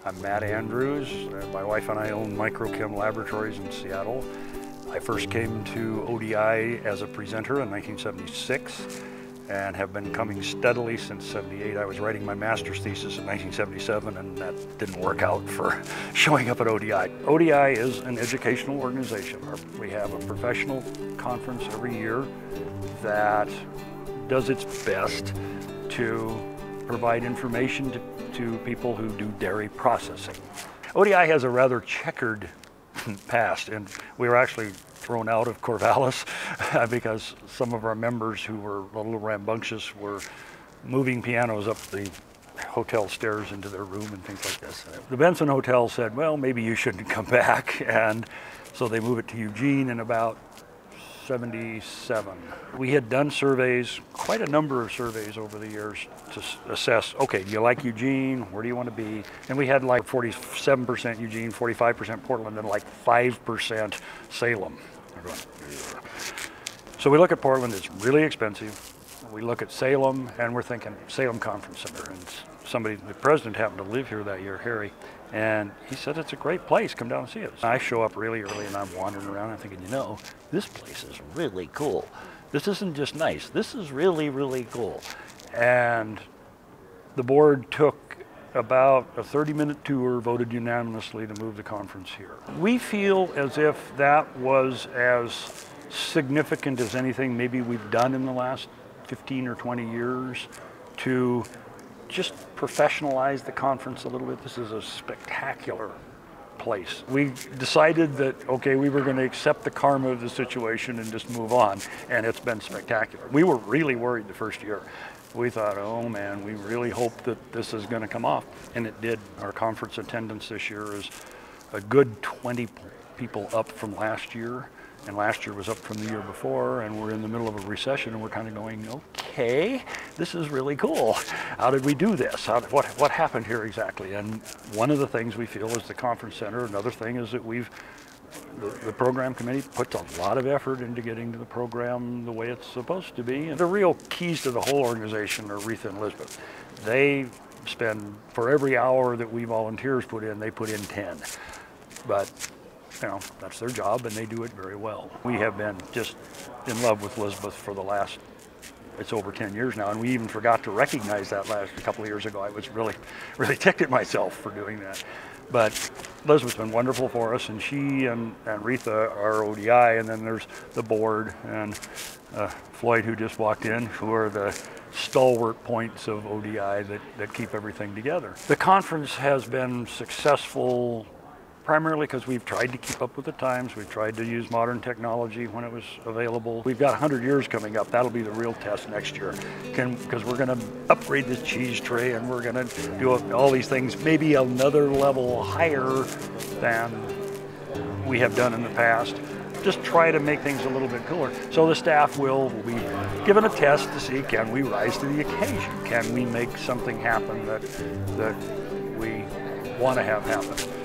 I'm Matt Andrews. My wife and I own Microchem Laboratories in Seattle. I first came to ODI as a presenter in 1976 and have been coming steadily since '78. I was writing my master's thesis in 1977 and that didn't work out for showing up at ODI. ODI is an educational organization. We have a professional conference every year that does its best to provide information to people who do dairy processing. ODI has a rather checkered past, and we were actually thrown out of Corvallis because some of our members who were a little rambunctious were moving pianos up the hotel stairs into their room and things like this. The Benson Hotel said, well, maybe you shouldn't come back, and so they moved it to Eugene in about '77. We had done surveys, quite a number of surveys over the years to assess, okay, do you like Eugene? Where do you want to be? And we had like 47% Eugene, 45% Portland, and like 5% Salem. So we look at Portland, it's really expensive. We look at Salem, and we're thinking Salem Conference Center. And somebody, the president happened to live here that year, Harry, and he said, it's a great place, come down and see us. I show up really early and I'm wandering around and thinking, you know, this place is really cool. This isn't just nice, this is really, really cool. And the board took about a 30-minute tour, voted unanimously to move the conference here. We feel as if that was as significant as anything maybe we've done in the last 15 or 20 years to just professionalize the conference a little bit. This is a spectacular place. We decided that, okay, we were going to accept the karma of the situation and just move on, and it's been spectacular. We were really worried the first year. We thought, oh man, we really hope that this is going to come off, and it did. Our conference attendance this year is a good 20 people up from last year, and last year was up from the year before, and we're in the middle of a recession, and we're kind of going, okay, this is really cool. How did we do this? What happened here exactly? And one of the things we feel is the conference center. Another thing is that the program committee puts a lot of effort into getting to the program the way it's supposed to be. And the real keys to the whole organization are Retha and Elizabeth. They spend, for every hour that we volunteers put in, they put in 10. But you know, that's their job, and they do it very well. We have been just in love with Elizabeth for the last, it's over 10 years now, and we even forgot to recognize that a couple of years ago. I was really ticked at myself for doing that. But Elizabeth's been wonderful for us, and she and Retha are ODI, and then there's the board and Floyd, who just walked in, who are the stalwart points of ODI that keep everything together. The conference has been successful primarily because we've tried to keep up with the times. We've tried to use modern technology when it was available. We've got 100 years coming up. That'll be the real test next year. Because we're going to upgrade this cheese tray, and we're going to do all these things maybe another level higher than we have done in the past. Just try to make things a little bit cooler. So the staff will be given a test to see, can we rise to the occasion? Can we make something happen that we want to have happen?